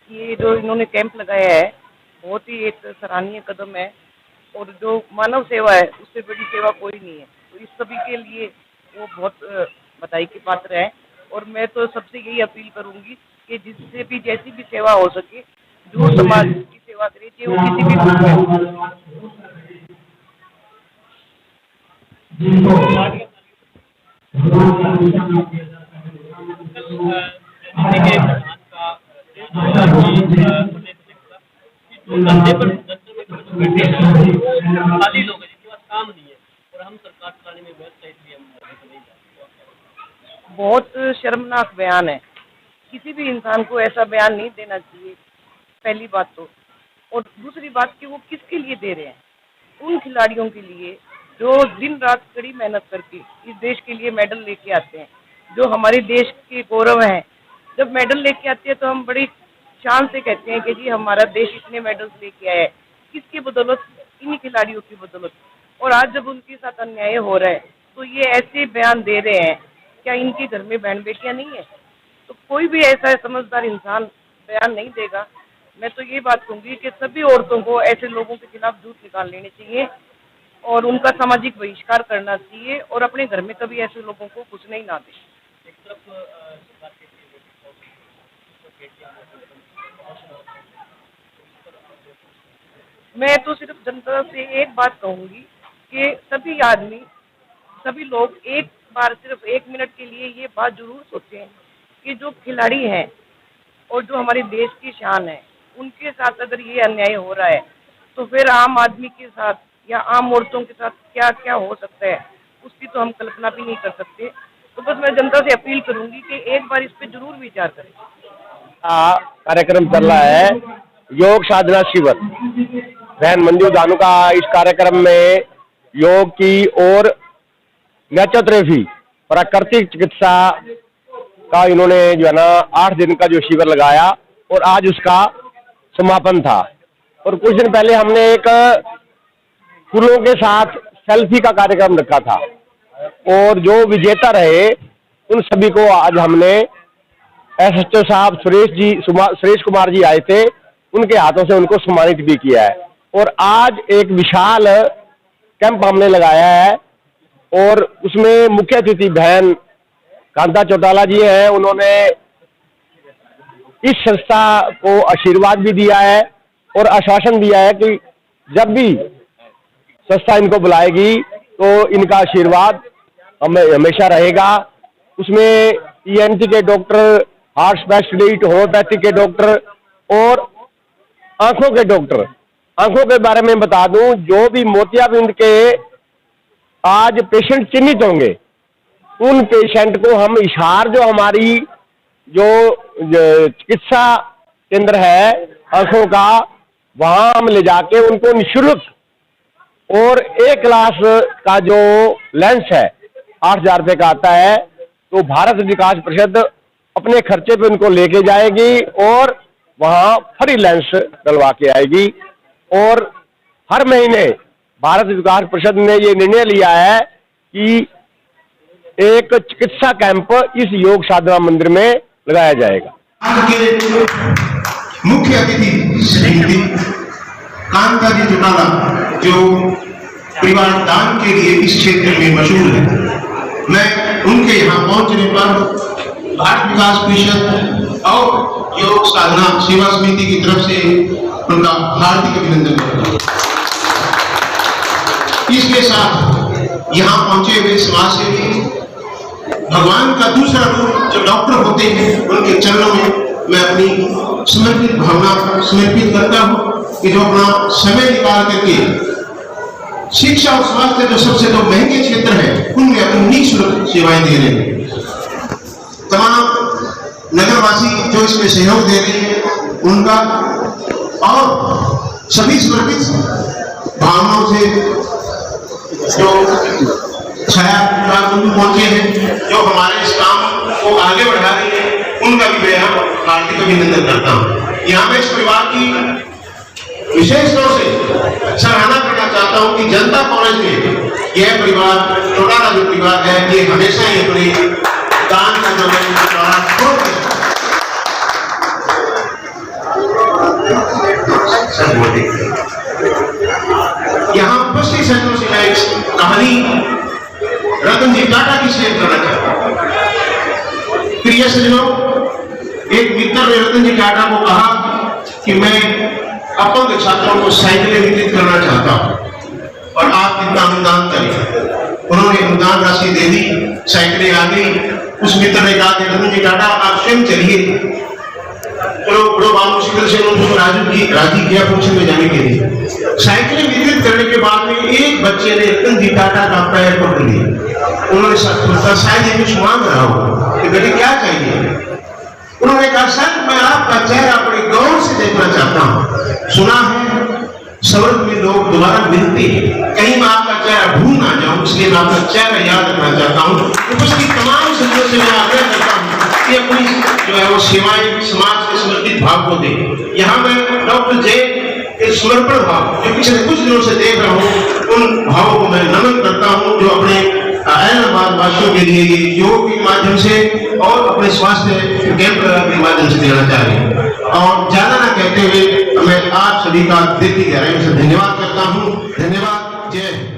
ये जो इन्होंने कैंप लगाया है बहुत ही एक सराहनीय कदम है और जो मानव सेवा है उससे बड़ी सेवा कोई नहीं है। तो इस सभी के लिए वो बहुत बधाई के पात्र है और मैं तो सबसे यही अपील करूंगी कि जिससे भी जैसी भी सेवा हो सके जो समाज की सेवा करे, चाहे वो किसी भी रूप में। धंधे पर बैठे हैं खाली लोग हैं जिनके पास काम नहीं है और हम सरकार चलाने में व्यस्त है, इसलिए हम नहीं जाते। बहुत शर्मनाक बयान है। किसी भी इंसान को ऐसा बयान नहीं देना चाहिए, पहली बात तो। और दूसरी बात कि वो किसके लिए दे रहे हैं? उन खिलाड़ियों के लिए जो दिन रात कड़ी मेहनत करके इस देश के लिए मेडल लेके आते हैं, जो हमारे देश के गौरव हैं। जब मेडल लेके आते हैं तो हम बड़ी शान से कहते हैं कि जी हमारा देश इतने मेडल्स लेके आया है। किसकी बदौलत? इन्हीं खिलाड़ियों की बदौलत। और आज जब उनके साथ अन्याय हो रहा है तो ये ऐसे बयान दे रहे हैं। क्या इनके घर में बहन बेटियां नहीं है? तो कोई भी ऐसा समझदार इंसान बयान नहीं देगा। मैं तो ये बात कहूँगी कि सभी औरतों को ऐसे लोगों के खिलाफ जूठ निकाल लेनी चाहिए और उनका सामाजिक बहिष्कार करना चाहिए और अपने घर में कभी ऐसे लोगों को कुछ नहीं ना दे। एक तरफ मैं तो सिर्फ जनता से एक बात कहूँगी कि सभी आदमी, सभी लोग एक बार सिर्फ 1 मिनट के लिए ये बात जरूर सोचें कि जो खिलाड़ी हैं और जो हमारे देश की शान है, उनके साथ अगर ये अन्याय हो रहा है तो फिर आम आदमी के साथ या आम औरतों के साथ क्या क्या हो सकता है, उसकी तो हम कल्पना भी नहीं कर सकते। तो बस मैं जनता से अपील करूंगी कि एक बार इस पे जरूर विचार करें। कार्यक्रम चल रहा है योग साधना शिविर। बहन मंजू दानू का इस कार्यक्रम में योग की और नेचुरोपैथी प्राकृतिक चिकित्सा का इन्होंने जो है ना 8 दिन का जो शिविर लगाया और आज उसका समापन था। और कुछ दिन पहले हमने एक फूलों के साथ सेल्फी का कार्यक्रम रखा था और जो विजेता रहे उन सभी को आज हमने एसएचओ साहब सुरेश कुमार जी आए थे, उनके हाथों से उनको सम्मानित भी किया है। और आज एक विशाल कैंप हमने लगाया है और उसमें मुख्य अतिथि बहन कांता चौटाला जी हैं। उन्होंने इस संस्था को आशीर्वाद भी दिया है और आश्वासन दिया है कि जब भी संस्था इनको बुलाएगी तो इनका आशीर्वाद हमें हमेशा रहेगा। उसमें ईएनटी के डॉक्टर, हार्ट स्पेशलिस्ट, होम्योपैथी के डॉक्टर और आंखों के डॉक्टर। आंखों के बारे में बता दूं, जो भी मोतियाबिंद के आज पेशेंट चिन्हित होंगे उन पेशेंट को हम इशार जो हमारी जो चिकित्सा केंद्र है आंखों का, वहां हम ले जाके उनको निःशुल्क और 1 क्लास का जो लेंस है 8,000 रुपये का आता है, तो भारत विकास परिषद अपने खर्चे पे उनको लेके जाएगी और वहां फ्री लेंस डलवा के आएगी। और हर महीने भारत विकास परिषद ने ये निर्णय लिया है कि एक चिकित्सा कैंप इस योग साधना मंदिर में लगाया जाएगा। आज के मुख्य अतिथि श्रीमती कांता जी चौटाला जो परिवार दान के लिए इस क्षेत्र में मशहूर है, मैं उनके यहाँ पहुंचने पर भारत विकास परिषद और योग साधना सेवा समिति की तरफ से उनका हार्दिक अभिनंदन करता हूं। इसके साथ यहाँ पहुंचे हुए समाज सेवी, भगवान का दूसरा रूप जो डॉक्टर होते हैं, उनके चरणों में मैं अपनी समर्पित भावना समर्पित करता हूँ कि जो अपना समय निकाल करके शिक्षा और स्वास्थ्य जो सबसे तो महंगे क्षेत्र है उनमें अपनी निःशुल्क सेवाएं दे रहे हैं। तमाम नगरवासी जो इसमें सहयोग दे रहे हैं उनका और सभी समर्पित भावनाओं से जो छाया पहुंचे हैं, जो हमारे इस काम को आगे बढ़ा रहे हैं, उनका भी मैं हार्दिक अभिनंदन करता हूँ। यहाँ पे इस परिवार की विशेष तौर से सराहना करना चाहता हूं कि जनता कॉलेज में यह परिवार चौटाला जो परिवार है, ये हमेशा ही अपने दान का जो सब वो देखते हैं। यहाँ उपस्थित सैनिकों से मैं एक कहानी रतन जी टाटा की शेयर करना चाहता हूँ। प्रिय सज्जनों, एक मित्र ने रतन जी टाटा को कहा कि मैं अपंग छात्रों को साइकिलें वितरित करना चाहता हूँ और आप कितना अनुदान करें। उन्होंने अनुदान राशि दे दी, साइकिलें आ गई। उस मित्र ने कहा कि रतन जी टाटा आप स्वयं चलिए। चलो बड़ो बाल मुश्किल से उनको राजी किया फंक्शन में जाने के लिए। साइकिलें वितरित करने के बाद में एक बच्चे ने रतन जी टाटा का पैर पकड़ लिया। उन्होंने शायद ये कुछ मांग रहा हो कि बेटे क्या चाहिए। उन्होंने कहा सर मैं आपका चेहरा बड़े गौर से देखना चाहता हूँ। सुना है स्वर्ग में लोग दोबारा मिलते हैं, कहीं मैं आपका चेहरा भूल ना जाऊं, इसलिए मैं आपका चेहरा याद रखना चाहता हूँ। उपस्थित तमाम सदस्यों से मैं आग्रह करता हूँ कि अपनी जो है वो सेवाएं समाज के समर्पित भाव को दें। यहाँ मैं डॉक्टर जय के समर्पण भाव जो पिछले कुछ दिनों से देख रहा हूँ, उन भावों को मैं नमन करता हूँ जो अपने ऐलाहाबाद वासियों के लिए ये योग के माध्यम से और अपने स्वास्थ्य कैंप के माध्यम से देना चाह रहे हैं। और ज्यादा ना कहते हुए मैं आप सभी का दिल की गहराई से धन्यवाद करता हूँ। धन्यवाद। जय हिंद।